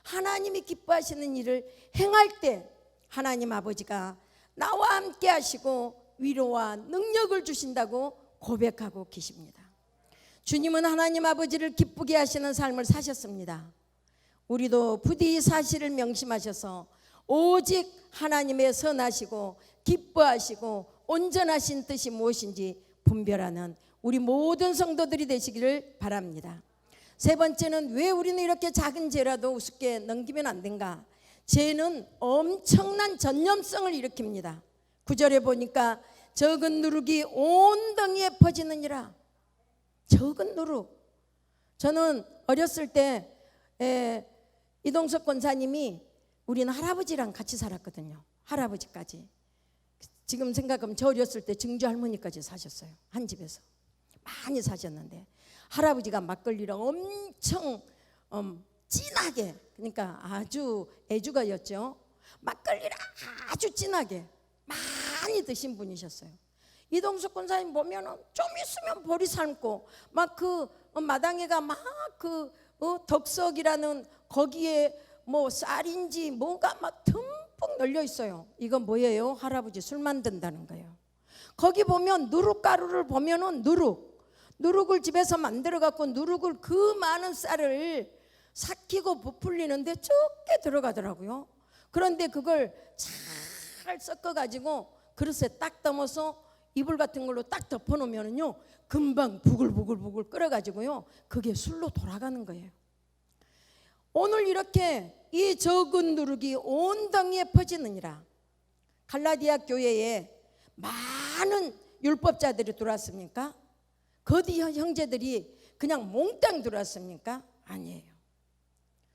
하나님이 기뻐하시는 일을 행할 때 하나님 아버지가 나와 함께 하시고 위로와 능력을 주신다고 고백하고 계십니다. 주님은 하나님 아버지를 기쁘게 하시는 삶을 사셨습니다. 우리도 부디 이 사실을 명심하셔서 오직 하나님의 선하시고 기뻐하시고 온전하신 뜻이 무엇인지 분별하는 우리 모든 성도들이 되시기를 바랍니다. 세 번째는, 왜 우리는 이렇게 작은 죄라도 우습게 넘기면 안 된가? 죄는 엄청난 전염성을 일으킵니다. 9절에 보니까 적은 누룩이 온 덩이에 퍼지느니라. 적은 누룩. 저는 어렸을 때 이동석 권사님이, 우리는 할아버지랑 같이 살았거든요. 할아버지까지. 지금 생각하면 저 어렸을 때 증조 할머니까지 사셨어요. 한 집에서 많이 사셨는데 할아버지가 막걸리랑 엄청 진하게, 그러니까 아주 애주가였죠. 막걸리를 아주 진하게 많이 드신 분이셨어요. 이동숙 권사님 보면은 좀 있으면 보리 삶고 막 그 마당에가 막 그 덕석이라는 거기에 뭐 쌀인지 뭐가 막 듬뿍 널려 있어요. 이건 뭐예요? 할아버지 술 만든다는 거예요. 거기 보면 누룩가루를 보면은 누룩을 집에서 만들어 갖고 누룩을 그 많은 쌀을 삭히고 부풀리는데 적게 들어가더라고요. 그런데 그걸 잘 섞어가지고 그릇에 딱 담아서 이불 같은 걸로 딱 덮어놓으면요 금방 부글부글 끓어가지고요 그게 술로 돌아가는 거예요. 오늘 이렇게 이 적은 누룩이 온 땅에 퍼지느니라. 갈라디아 교회에 많은 율법자들이 들어왔습니까? 거디 형제들이 그냥 몽땅 들어왔습니까? 아니에요.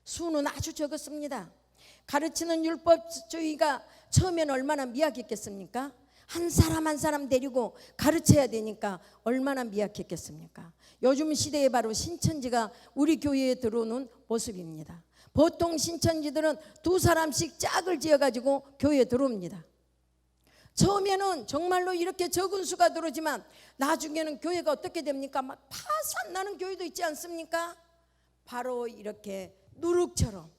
수는 아주 적었습니다. 가르치는 율법주의가 처음에는 얼마나 미약했겠습니까? 한 사람 한 사람 데리고 가르쳐야 되니까 얼마나 미약했겠습니까? 요즘 시대에 바로 신천지가 우리 교회에 들어오는 모습입니다. 보통 신천지들은 2사람씩 짝을 지어가지고 교회에 들어옵니다. 처음에는 정말로 이렇게 적은 수가 들어오지만 나중에는 교회가 어떻게 됩니까? 막 파산나는 교회도 있지 않습니까? 바로 이렇게 누룩처럼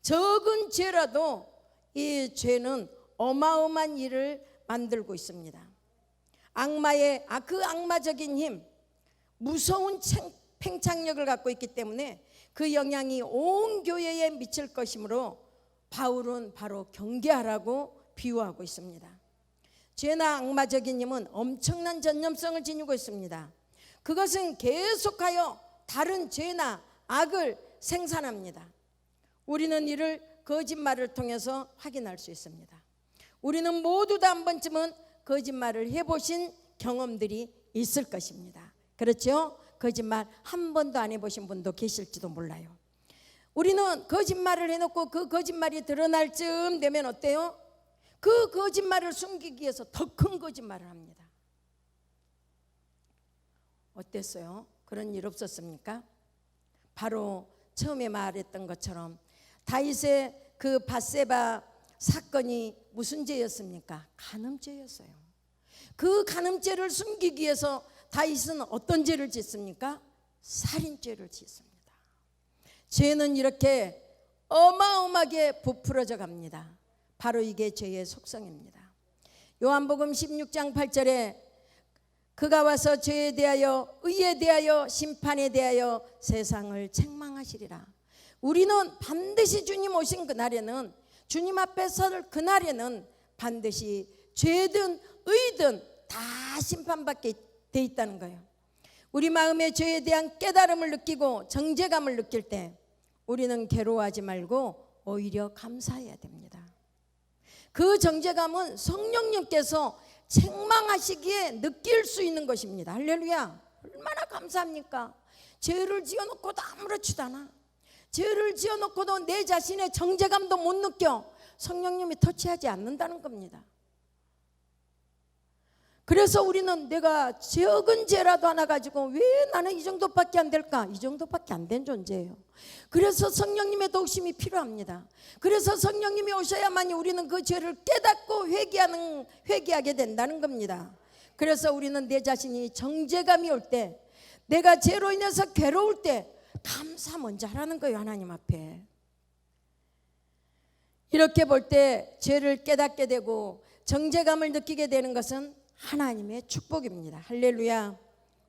적은 죄라도 이 죄는 어마어마한 일을 만들고 있습니다. 악마의 그 악마적인 힘, 무서운 팽창력을 갖고 있기 때문에 그 영향이 온 교회에 미칠 것이므로 바울은 바로 경계하라고 비유하고 있습니다. 죄나 악마적인 힘은 엄청난 전염성을 지니고 있습니다. 그것은 계속하여 다른 죄나 악을 생산합니다. 우리는 이를 거짓말을 통해서 확인할 수 있습니다. 우리는 모두 다 한 번쯤은 거짓말을 해보신 경험들이 있을 것입니다. 그렇죠? 거짓말 한 번도 안 해보신 분도 계실지도 몰라요. 우리는 거짓말을 해놓고 그 거짓말이 드러날 즈음 되면 어때요? 그 거짓말을 숨기기 위해서 더 큰 거짓말을 합니다. 어땠어요? 그런 일 없었습니까? 바로 처음에 말했던 것처럼 다윗의 그 밧세바 사건이 무슨 죄였습니까? 간음죄였어요. 그 간음죄를 숨기기 위해서 다윗은 어떤 죄를 짓습니까? 살인죄를 짓습니다. 죄는 이렇게 어마어마하게 부풀어져 갑니다. 바로 이게 죄의 속성입니다. 요한복음 16장 8절에 그가 와서 죄에 대하여 의에 대하여 심판에 대하여 세상을 책망하시리라. 우리는 반드시 주님 오신 그날에는 주님 앞에 설 그날에는 반드시 죄든 의든 다 심판받게 돼 있다는 거예요. 우리 마음에 죄에 대한 깨달음을 느끼고 정죄감을 느낄 때 우리는 괴로워하지 말고 오히려 감사해야 됩니다. 그 정죄감은 성령님께서 책망하시기에 느낄 수 있는 것입니다. 할렐루야. 얼마나 감사합니까? 죄를 지어놓고도 아무렇지도 않아. 죄를 지어놓고도 내 자신의 정죄감도 못 느껴. 성령님이 터치하지 않는다는 겁니다. 그래서 우리는 내가 적은 죄라도 하나 가지고 왜 나는 이 정도밖에 안 될까? 이 정도밖에 안 된 존재예요. 그래서 성령님의 도우심이 필요합니다. 그래서 성령님이 오셔야만이 우리는 그 죄를 깨닫고 회개하게 된다는 겁니다. 그래서 우리는 내 자신이 정죄감이 올 때, 내가 죄로 인해서 괴로울 때 감사 먼저 하라는 거예요. 하나님 앞에. 이렇게 볼 때 죄를 깨닫게 되고 정죄감을 느끼게 되는 것은 하나님의 축복입니다. 할렐루야.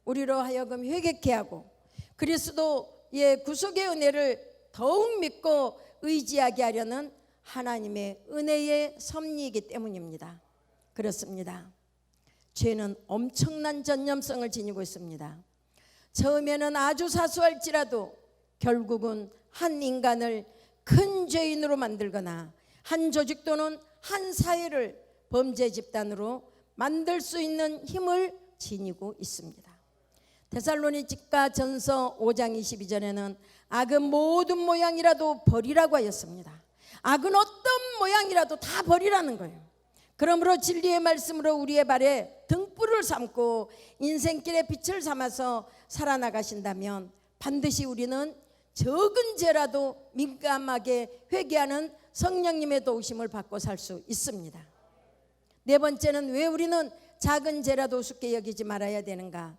우리로 하여금 회개케 하고 그리스도의 구속의 은혜를 더욱 믿고 의지하게 하려는 하나님의 은혜의 섭리이기 때문입니다. 그렇습니다. 죄는 엄청난 전염성을 지니고 있습니다. 처음에는 아주 사소할지라도 결국은 한 인간을 큰 죄인으로 만들거나 한 조직 또는 한 사회를 범죄 집단으로 만들 수 있는 힘을 지니고 있습니다. 데살로니가 전서 5장 22절에는 악은 모든 모양이라도 버리라고 하였습니다. 악은 어떤 모양이라도 다 버리라는 거예요. 그러므로 진리의 말씀으로 우리의 발에 등불을 삼고 인생길의 빛을 삼아서 살아나가신다면 반드시 우리는 적은 죄라도 민감하게 회개하는 성령님의 도우심을 받고 살 수 있습니다. 네 번째는 왜 우리는 작은 죄라도 우습게 여기지 말아야 되는가?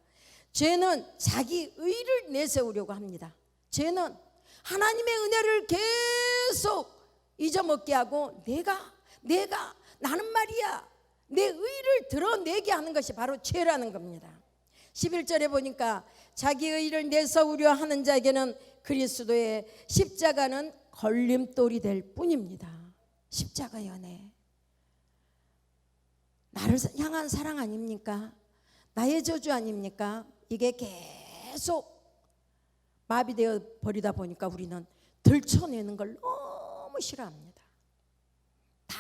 죄는 자기 의를 내세우려고 합니다. 죄는 하나님의 은혜를 계속 잊어먹게 하고 나는 말이야 내 의를 드러내게 하는 것이 바로 죄라는 겁니다. 11절에 보니까 자기 의를 내세우려 하는 자에게는 그리스도의 십자가는 걸림돌이 될 뿐입니다. 십자가 연애, 나를 향한 사랑 아닙니까? 나의 저주 아닙니까? 이게 계속 마비되어 버리다 보니까 우리는 들춰내는 걸 너무 싫어합니다. 다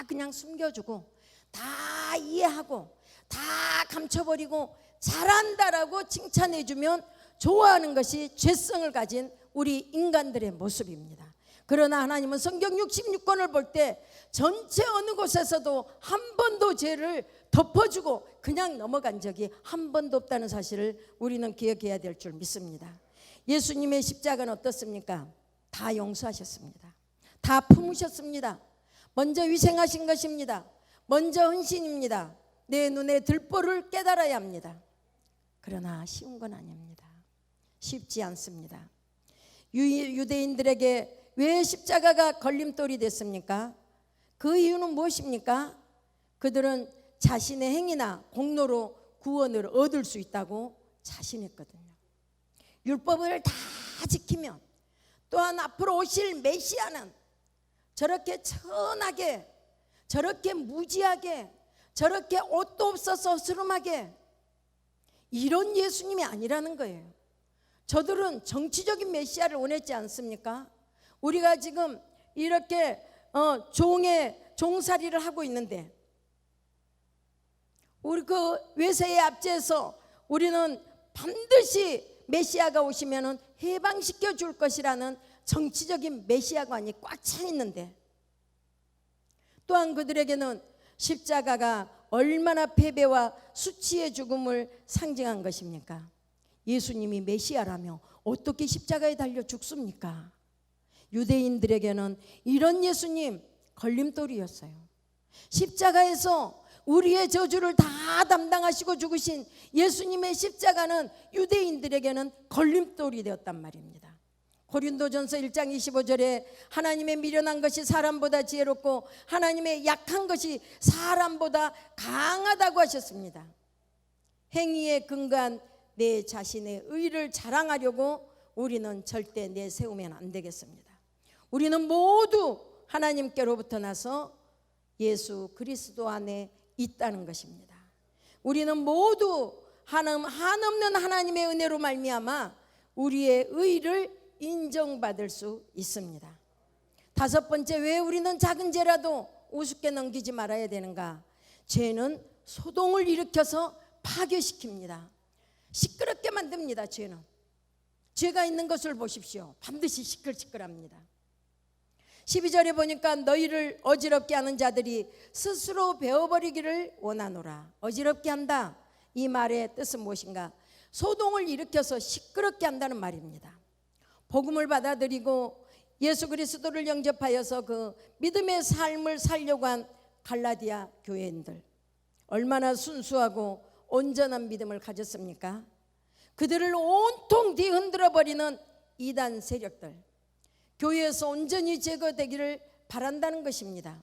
그냥 숨겨주고 다 이해하고 다 감춰버리고 잘한다라고 칭찬해주면 좋아하는 것이 죄성을 가진 우리 인간들의 모습입니다. 그러나 하나님은 성경 66권을 볼 때 전체 어느 곳에서도 한 번도 죄를 덮어주고 그냥 넘어간 적이 한 번도 없다는 사실을 우리는 기억해야 될 줄 믿습니다. 예수님의 십자가는 어떻습니까? 다 용서하셨습니다. 다 품으셨습니다. 먼저 위생하신 것입니다. 먼저 헌신입니다. 내 눈의 들보를 깨달아야 합니다. 그러나 쉬운 건 아닙니다. 쉽지 않습니다. 유대인들에게 왜 십자가가 걸림돌이 됐습니까? 그 이유는 무엇입니까? 그들은 자신의 행위나 공로로 구원을 얻을 수 있다고 자신했거든요. 율법을 다 지키면 또한 앞으로 오실 메시아는 저렇게 천하게, 저렇게 무지하게, 저렇게 옷도 없어서 스름하게, 이런 예수님이 아니라는 거예요. 저들은 정치적인 메시아를 원했지 않습니까? 우리가 지금 이렇게 종살이를 하고 있는데, 우리 그 외세의 압제에서 우리는 반드시 메시아가 오시면은 해방시켜 줄 것이라는 정치적인 메시아관이 꽉 차 있는데, 또한 그들에게는 십자가가 얼마나 패배와 수치의 죽음을 상징한 것입니까? 예수님이 메시아라며 어떻게 십자가에 달려 죽습니까? 유대인들에게는 이런 예수님 걸림돌이었어요. 십자가에서 우리의 저주를 다 담당하시고 죽으신 예수님의 십자가는 유대인들에게는 걸림돌이 되었단 말입니다. 고린도전서 1장 25절에 하나님의 미련한 것이 사람보다 지혜롭고 하나님의 약한 것이 사람보다 강하다고 하셨습니다. 행위에 근거한 내 자신의 의를 자랑하려고 우리는 절대 내세우면 안 되겠습니다. 우리는 모두 하나님께로부터 나서 예수 그리스도 안에 있다는 것입니다. 우리는 모두 한없는 하나님의 은혜로 말미암아 우리의 의를 인정받을 수 있습니다. 다섯 번째, 왜 우리는 작은 죄라도 우습게 넘기지 말아야 되는가? 죄는 소동을 일으켜서 파괴시킵니다. 시끄럽게 만듭니다. 죄가 있는 것을 보십시오. 반드시 시끌시끌합니다. 12절에 보니까 너희를 어지럽게 하는 자들이 스스로 베어버리기를 원하노라. 어지럽게 한다, 이 말의 뜻은 무엇인가? 소동을 일으켜서 시끄럽게 한다는 말입니다. 복음을 받아들이고 예수 그리스도를 영접하여서 그 믿음의 삶을 살려고 한 갈라디아 교회인들, 얼마나 순수하고 온전한 믿음을 가졌습니까? 그들을 온통 뒤흔들어버리는 이단 세력들, 교회에서 온전히 제거되기를 바란다는 것입니다.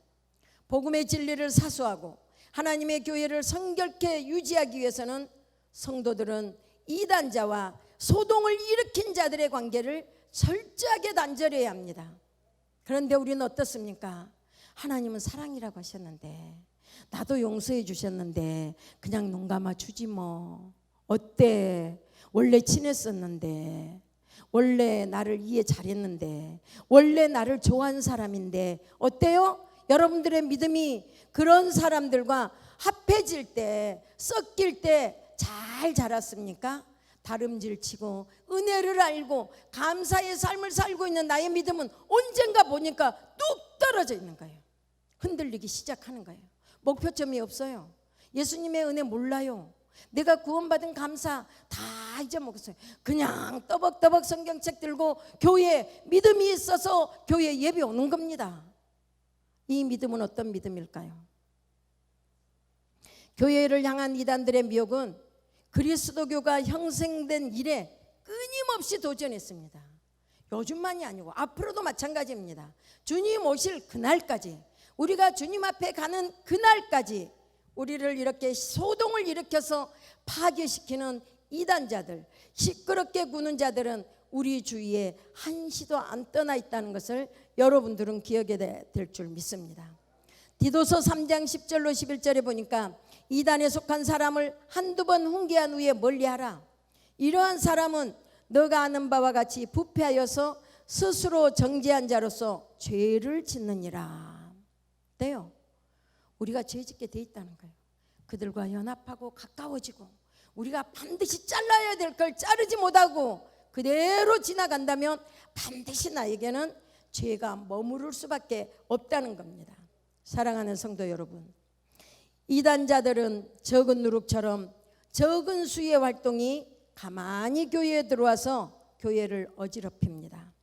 복음의 진리를 사수하고 하나님의 교회를 성결케 유지하기 위해서는 성도들은 이단자와 소동을 일으킨 자들의 관계를 철저하게 단절해야 합니다. 그런데 우리는 어떻습니까? 하나님은 사랑이라고 하셨는데, 나도 용서해 주셨는데 그냥 눈 감아 주지 뭐. 어때? 원래 친했었는데, 원래 나를 이해 잘했는데, 원래 나를 좋아하는 사람인데 어때요? 여러분들의 믿음이 그런 사람들과 합해질 때, 섞일 때 잘 자랐습니까? 다름질치고 은혜를 알고 감사의 삶을 살고 있는 나의 믿음은 언젠가 보니까 뚝 떨어져 있는 거예요. 흔들리기 시작하는 거예요. 목표점이 없어요. 예수님의 은혜 몰라요. 내가 구원받은 감사 다 잊어먹었어요. 그냥 떠벅떠벅 성경책 들고 교회에 믿음이 있어서 교회에 예배 오는 겁니다. 이 믿음은 어떤 믿음일까요? 교회를 향한 이단들의 미혹은 그리스도교가 형성된 이래 끊임없이 도전했습니다. 요즘만이 아니고 앞으로도 마찬가지입니다. 주님 오실 그날까지, 우리가 주님 앞에 가는 그날까지 우리를 이렇게 소동을 일으켜서 파괴시키는 이단자들, 시끄럽게 구는 자들은 우리 주위에 한시도 안 떠나 있다는 것을 여러분들은 기억해야 될 줄 믿습니다. 디도서 3장 10절로 11절에 보니까 이단에 속한 사람을 한두 번 훈계한 후에 멀리하라. 이러한 사람은 너가 아는 바와 같이 부패하여서 스스로 정죄한 자로서 죄를 짓느니라. 네요. 우리가 죄 짓게 돼 있다는 거예요. 그들과 연합하고 가까워지고 우리가 반드시 잘라야 될 걸 자르지 못하고 그대로 지나간다면 반드시 나에게는 죄가 머무를 수밖에 없다는 겁니다. 사랑하는 성도 여러분, 이단자들은 적은 누룩처럼 적은 수의 활동이 가만히 교회에 들어와서 교회를 어지럽힙니다.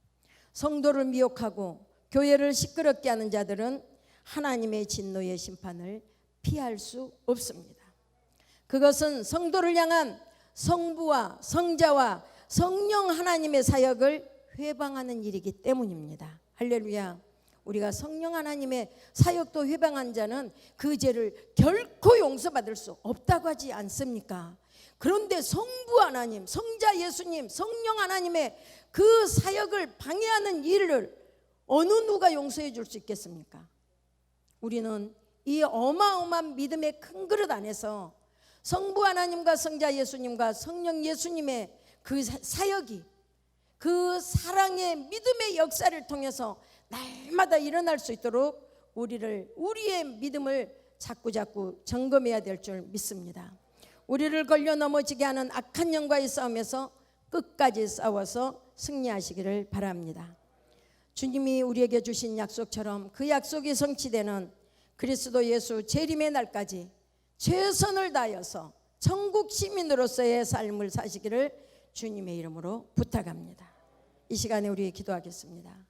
성도를 미혹하고 교회를 시끄럽게 하는 자들은 하나님의 진노의 심판을 피할 수 없습니다. 그것은 성도를 향한 성부와 성자와 성령 하나님의 사역을 회방하는 일이기 때문입니다. 할렐루야. 우리가 성령 하나님의 사역도 회방한 자는 그 죄를 결코 용서받을 수 없다고 하지 않습니까? 그런데 성부 하나님, 성자 예수님, 성령 하나님의 그 사역을 방해하는 일을 어느 누가 용서해 줄 수 있겠습니까? 우리는 이 어마어마한 믿음의 큰 그릇 안에서 성부 하나님과 성자 예수님과 성령 예수님의 그 사역이 그 사랑의 믿음의 역사를 통해서 날마다 일어날 수 있도록 우리의 믿음을 자꾸자꾸 점검해야 될 줄 믿습니다. 우리를 걸려 넘어지게 하는 악한 영과의 싸움에서 끝까지 싸워서 승리하시기를 바랍니다. 주님이 우리에게 주신 약속처럼 그 약속이 성취되는 그리스도 예수 재림의 날까지 최선을 다하여서 천국 시민으로서의 삶을 사시기를 주님의 이름으로 부탁합니다. 이 시간에 우리 기도하겠습니다.